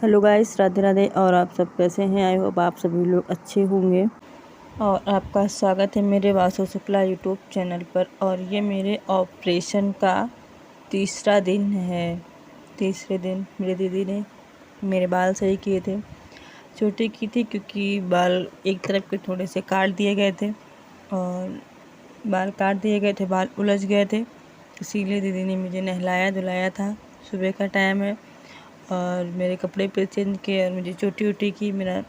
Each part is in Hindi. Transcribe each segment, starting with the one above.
Hello guys, Radhe Radhe. और आप सब कैसे हैं? आई होप आप सभी लोग अच्छे होंगे। और आपका स्वागत है मेरे वासु शुक्ला यूट्यूब चैनल पर। और ये मेरे ऑपरेशन का तीसरा दिन है। तीसरे दिन मेरी दीदी ने मेरे बाल सही किए थे। छोटी की थी क्योंकि बाल एक तरफ के थोड़े से काट दिए गए थे और बाल काट दिए गए थे, बाल उलझ गए थे। इसीलिए दीदी ने मुझे नहलाया धुलाया था। सुबह का टाइम है और मेरे कपड़े पे चेंज किए और मुझे चोटी वोटी की, मेरा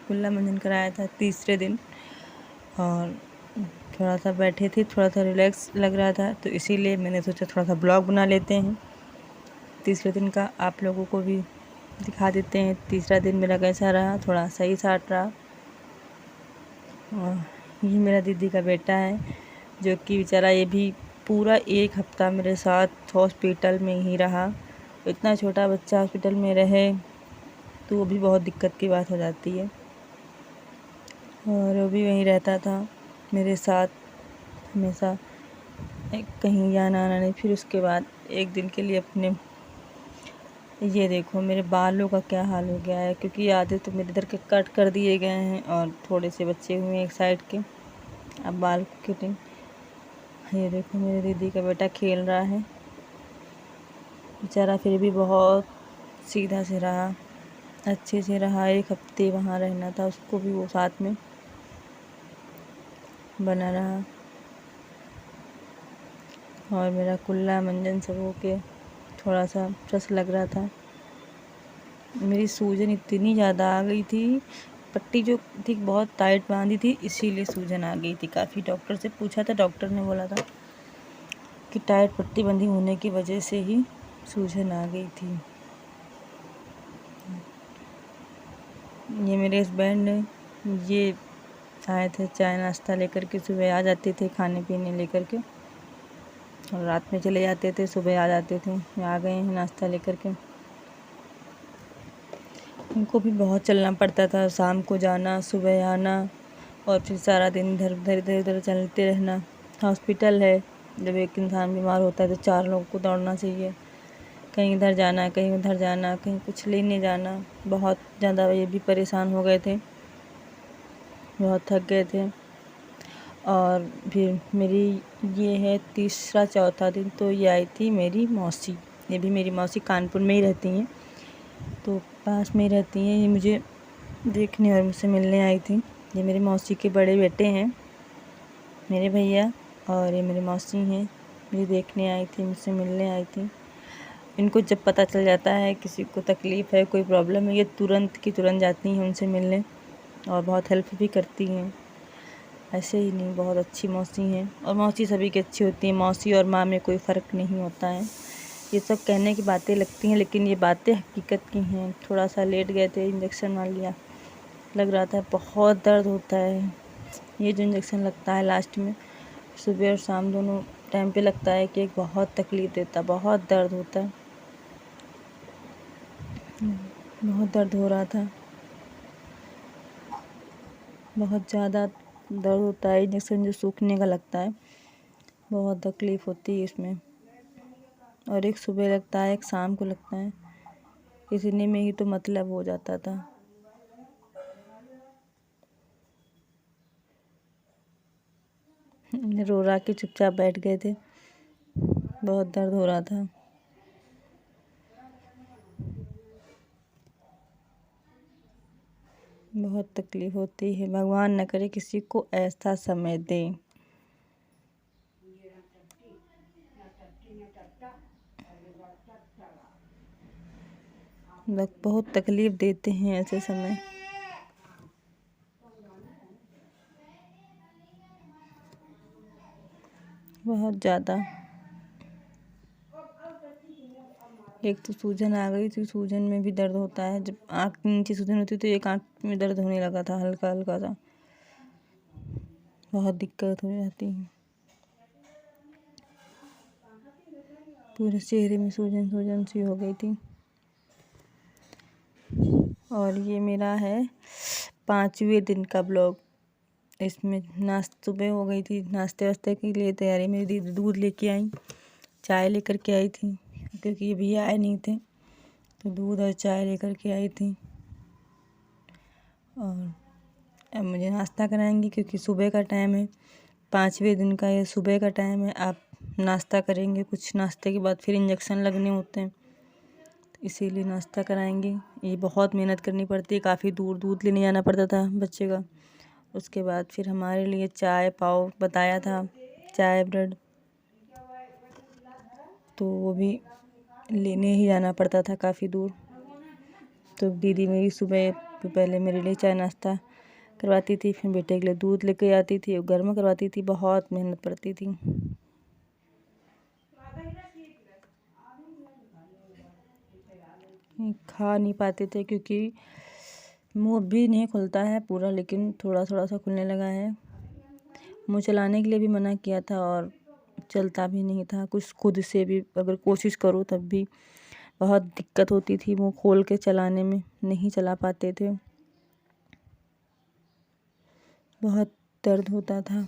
कुल्ला मंजन कराया था तीसरे दिन। और थोड़ा सा बैठे थे, थोड़ा सा रिलैक्स लग रहा था, तो इसीलिए मैंने सोचा थोड़ा सा ब्लॉग बना लेते हैं तीसरे दिन का, आप लोगों को भी दिखा देते हैं तीसरा दिन मेरा कैसा रहा। थोड़ा सही साट रहा। और ये मेरा दीदी का बेटा है जो कि बेचारा ये भी पूरा एक हफ्ता मेरे साथ हॉस्पिटल में ही रहा। इतना छोटा बच्चा हॉस्पिटल में रहे तो वो भी बहुत दिक्कत की बात हो जाती है। और वो भी वहीं रहता था मेरे साथ हमेशा, कहीं जाना आना नहीं। फिर उसके बाद एक दिन के लिए अपने, ये देखो मेरे बालों का क्या हाल हो गया है, क्योंकि आधे तो मेरे इधर के कट कर दिए गए हैं और थोड़े से बचे हुए हैं एक साइड के। अब बाल कटिंग, ये देखो मेरे दीदी का बेटा खेल रहा है बेचारा, फिर भी बहुत सीधा से रहा, अच्छे से रहा। एक हफ्ते वहाँ रहना था उसको भी, वो साथ में बना रहा। और मेरा कुल्ला मंजन सब हो के थोड़ा सा फ्रेश लग रहा था। मेरी सूजन इतनी ज़्यादा आ गई थी, पट्टी जो थी बहुत टाइट बांधी थी, इसीलिए सूजन आ गई थी काफ़ी। डॉक्टर से पूछा था, डॉक्टर ने बोला था कि टाइट पट्टी बंधी होने की वजह से ही सूजन आ गई थी। ये मेरे हस्बैंड ये आए थे चाय नाश्ता लेकर के, सुबह आ जाते थे खाने पीने लेकर के और रात में चले जाते थे, सुबह आ जाते थे। आ गए हैं नाश्ता लेकर के। उनको भी बहुत चलना पड़ता था, शाम को जाना सुबह आना और फिर सारा दिन इधर उधर इधर उधर चलते रहना। हॉस्पिटल है, जब एक इंसान बीमार होता है तो 4 लोगों को दौड़ना चाहिए, कहीं इधर जाना कहीं उधर जाना, कहीं कुछ लेने जाना। बहुत ज़्यादा ये भी परेशान हो गए थे, बहुत थक गए थे। और फिर मेरी ये है तीसरा चौथा दिन, तो ये आई थी मेरी मौसी। ये भी मेरी मौसी कानपुर में ही रहती हैं, तो पास में ही रहती हैं। ये मुझे देखने और मुझसे मिलने आई थी। ये मेरी मौसी के बड़े बेटे हैं मेरे भैया, और ये मेरी मौसी हैं, मुझे देखने आई थी, मुझसे मिलने आई थी। इनको जब पता चल जाता है किसी को तकलीफ़ है, कोई प्रॉब्लम है, ये तुरंत की तुरंत जाती हैं उनसे मिलने और बहुत हेल्प भी करती हैं। ऐसे ही नहीं, बहुत अच्छी मौसी हैं। और मौसी सभी की अच्छी होती हैं, मौसी और माँ में कोई फ़र्क नहीं होता है। ये सब कहने की बातें लगती हैं, लेकिन ये बातें हकीकत की हैं। थोड़ा सा लेट गए थे, इंजेक्शन मार लिया, लग रहा था बहुत दर्द होता है। ये जो इंजेक्शन लगता है लास्ट में, सुबह और शाम दोनों टाइम पे लगता है कि एक बहुत तकलीफ़ देता, बहुत दर्द होता है। बहुत दर्द हो रहा था, बहुत ज़्यादा दर्द होता है। इंजेक्शन जो सूखने का लगता है, बहुत तकलीफ़ होती है इसमें। और एक सुबह लगता है, एक शाम को लगता है, इतने में ही तो मतलब हो जाता था। रो रा के चुपचाप बैठ गए थे, बहुत दर्द हो रहा था। बहुत तकलीफ़ होती है, भगवान न करे किसी को ऐसा समय दे। वक्त बहुत तकलीफ़ देते हैं ऐसे समय, बहुत ज़्यादा। एक तो सूजन आ गई थी, सूजन में भी दर्द होता है। जब आँख के नीचे सूजन होती तो एक आँख में दर्द होने लगा था, हल्का हल्का सा, बहुत दिक्कत हो जाती है। पूरे चेहरे में सूजन सूजन सी हो गई थी। और ये मेरा है 5वें दिन का ब्लॉग। इसमें सुबह हो गई थी, नाश्ते वास्ते के लिए तैयारी। मेरी दीदी दूध लेके आई, चाय लेकर के आई थी, क्योंकि ये भैया आए नहीं थे तो दूध और चाय लेकर के आई थी। और अब मुझे नाश्ता कराएंगी क्योंकि सुबह का टाइम है, 5वें दिन का ये सुबह का टाइम है। आप नाश्ता करेंगे, कुछ नाश्ते के बाद फिर इंजेक्शन लगने होते हैं, तो इसीलिए नाश्ता कराएंगे। ये बहुत मेहनत करनी पड़ती है, काफ़ी दूर दूध लेने जाना पड़ता था बच्चे का। उसके बाद फिर हमारे लिए चाय पाव बताया था, चाय ब्रेड, तो वो भी लेने ही जाना पड़ता था काफ़ी दूर। तो दीदी मेरी सुबह पहले मेरे लिए चाय नाश्ता करवाती थी, फिर बेटे के लिए दूध लेके आती थी, गर्म करवाती थी। बहुत मेहनत पड़ती थी। खा नहीं पाते थे क्योंकि मुंह भी नहीं खुलता है पूरा, लेकिन थोड़ा थोड़ा सा खुलने लगा है। मुंह चलाने के लिए भी मना किया था और चलता भी नहीं था कुछ, खुद से भी अगर कोशिश करो तब भी बहुत दिक्कत होती थी। मुंह खोल के चलाने में नहीं चला पाते थे, बहुत दर्द होता था।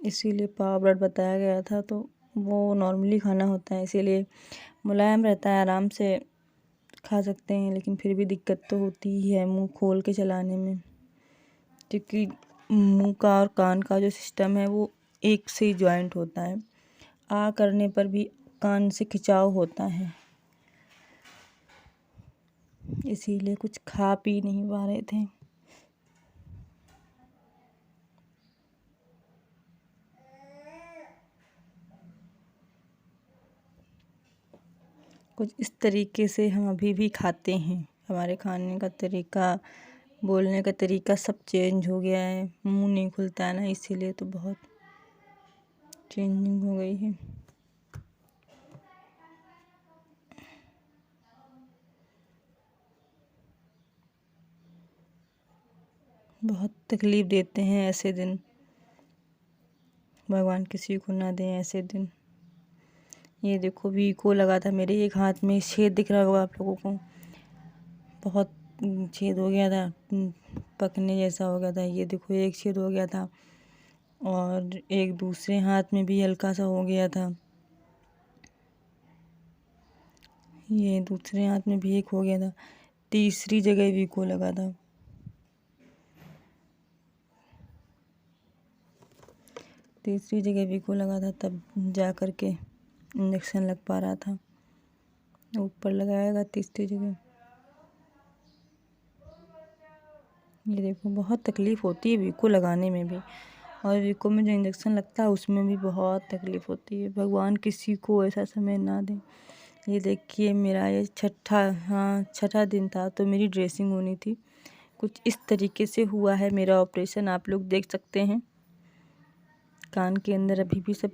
इसीलिए पाव ब्रेड बताया गया था, तो वो नॉर्मली खाना होता है, इसीलिए मुलायम रहता है, आराम से खा सकते हैं। लेकिन फिर भी दिक्कत तो होती ही है मुंह खोल के चलाने में, क्योंकि मुंह का और कान का जो सिस्टम है वो एक से ही ज्वाइंट होता है। आ करने पर भी कान से खिंचाव होता है, इसीलिए कुछ खा पी नहीं पा रहे थे। कुछ इस तरीके से हम अभी भी खाते हैं। हमारे खाने का तरीका, बोलने का तरीका सब चेंज हो गया है। मुंह नहीं खुलता है ना, इसीलिए तो बहुत चेंजिंग हो गई है। बहुत तकलीफ़ देते हैं ऐसे दिन, भगवान किसी को ना दें ऐसे दिन। ये देखो वीको लगा था मेरे एक हाथ में, छेद दिख रहा होगा आप लोगों को, बहुत छेद हो गया था, पकने जैसा हो गया था। ये देखो एक छेद हो गया था और एक दूसरे हाथ में भी हल्का सा हो गया था। ये दूसरे हाथ में भी एक हो गया था, तीसरी जगह वीको लगा था। तीसरी जगह वीको लगा था, तब जा कर के इंजेक्शन लग पा रहा था। ऊपर लगाएगा तीसरी जगह। ये देखो बहुत तकलीफ़ होती है वीको लगाने में भी, और वीको में जो इंजेक्शन लगता है उसमें भी बहुत तकलीफ़ होती है। भगवान किसी को ऐसा समय ना दे। ये देखिए मेरा ये छठा दिन था, तो मेरी ड्रेसिंग होनी थी। कुछ इस तरीके से हुआ है मेरा ऑपरेशन, आप लोग देख सकते हैं। कान के अंदर अभी भी सब,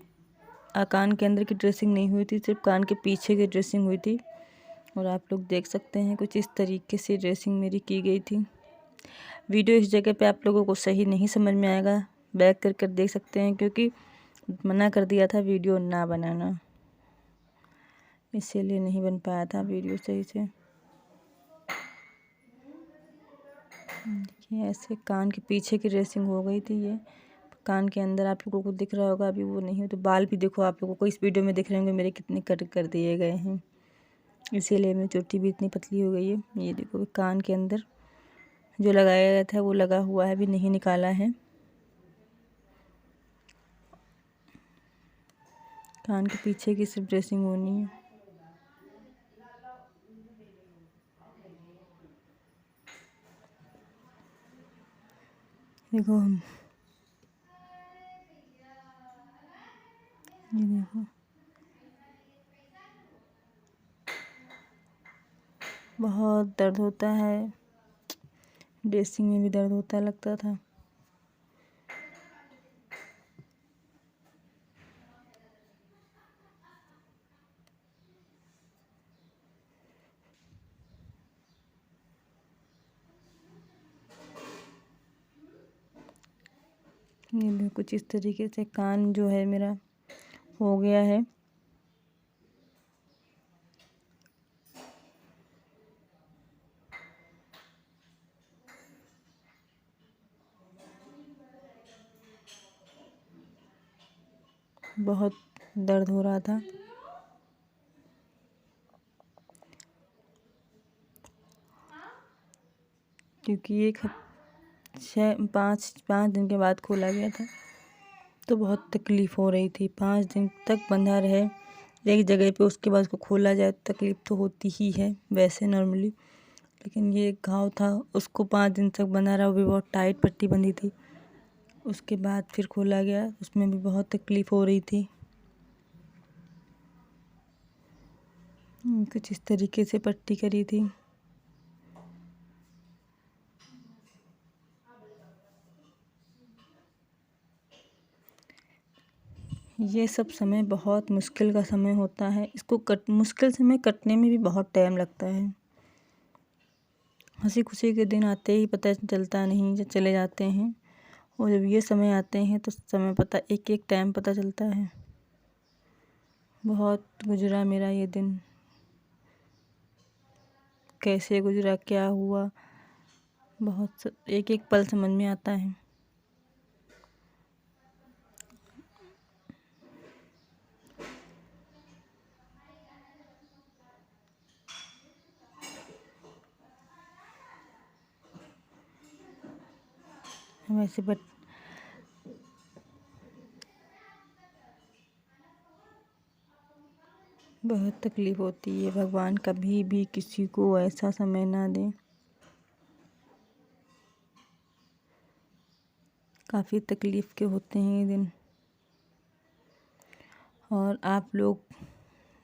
कान के अंदर की ड्रेसिंग नहीं हुई थी, सिर्फ कान के पीछे की ड्रेसिंग हुई थी। और आप लोग देख सकते हैं कुछ इस तरीके से ड्रेसिंग मेरी की गई थी। वीडियो इस जगह पे आप लोगों को सही नहीं समझ में आएगा, बैक कर कर देख सकते हैं, क्योंकि मना कर दिया था वीडियो ना बनाना, इसीलिए नहीं बन पाया था वीडियो सही से। देखिए ऐसे कान के पीछे की ड्रेसिंग हो गई थी। ये कान के अंदर आप लोगों को दिख रहा होगा, अभी वो नहीं हो तो बाल भी देखो आप लोगों को इस वीडियो में दिख रहे होंगे मेरे कितने कट कर दिए गए हैं, इसीलिए मेरी चोटी भी इतनी पतली हो गई है। ये देखो कान के अंदर जो लगाया गया था वो लगा हुआ है, अभी नहीं निकाला है। कान के पीछे की सिर्फ ड्रेसिंग होनी है। देखो ये देखो बहुत दर्द होता है, ड्रेसिंग में भी दर्द होता लगता था। ये देखो कुछ इस तरीके से कान जो है मेरा हो गया है। बहुत दर्द हो रहा था। क्योंकि एक 5 दिन के बाद खोला गया था, तो बहुत तकलीफ़ हो रही थी। 5 दिन तक बंधा रहे एक जगह पे, उसके बाद उसको खोला जाए तो तकलीफ़ तो होती ही है वैसे नॉर्मली, लेकिन ये एक घाव था, उसको 5 दिन तक बंधा रहा, वो भी बहुत टाइट पट्टी बंधी थी। उसके बाद फिर खोला गया, उसमें भी बहुत तकलीफ़ हो रही थी। कुछ इस तरीके से पट्टी करी थी। ये सब समय बहुत मुश्किल का समय होता है। इसको मुश्किल समय कटने में भी बहुत टाइम लगता है। हंसी खुशी के दिन आते ही पता चलता नहीं, जब चले जाते हैं, और जब ये समय आते हैं तो समय पता एक एक टाइम पता चलता है। बहुत गुजरा मेरा ये दिन, कैसे गुजरा, क्या हुआ, बहुत एक एक पल समझ में आता है। वैसे बहुत तकलीफ़ होती है। भगवान कभी भी किसी को ऐसा समय ना दें। काफ़ी तकलीफ़ के होते हैं ये दिन। और आप लोग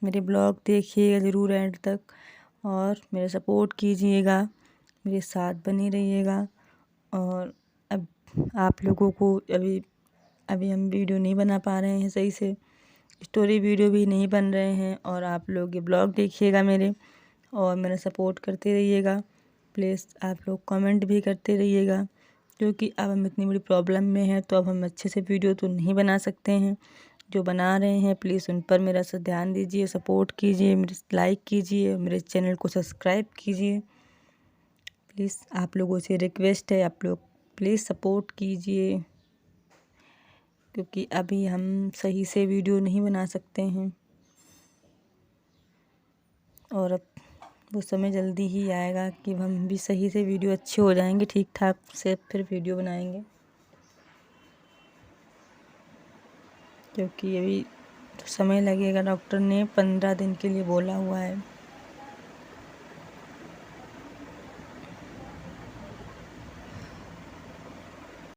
मेरे ब्लॉग देखिएगा ज़रूर एंड तक, और मेरा सपोर्ट कीजिएगा, मेरे साथ बने रहिएगा। और अब आप लोगों को अभी हम वीडियो नहीं बना पा रहे हैं सही से, स्टोरी वीडियो भी नहीं बन रहे हैं, और आप लोग ये ब्लॉग देखिएगा मेरे, और मेरा सपोर्ट करते रहिएगा। प्लीज़ आप लोग कमेंट भी करते रहिएगा, क्योंकि अब हम इतनी बड़ी प्रॉब्लम में हैं, तो अब हम अच्छे से वीडियो तो नहीं बना सकते हैं। जो बना रहे हैं प्लीज़ उन पर मेरा सा ध्यान दीजिए, सपोर्ट कीजिए, मेरे लाइक कीजिए, मेरे चैनल को सब्सक्राइब कीजिए। प्लीज़ आप लोगों से रिक्वेस्ट है, आप लोग प्लीज़ सपोर्ट कीजिए, क्योंकि अभी हम सही से वीडियो नहीं बना सकते हैं, और अब वो समय जल्दी ही आएगा कि हम भी सही से वीडियो अच्छे हो जाएंगे, ठीक ठाक से फिर वीडियो बनाएंगे। क्योंकि अभी समय लगेगा, डॉक्टर ने 15 दिन के लिए बोला हुआ है।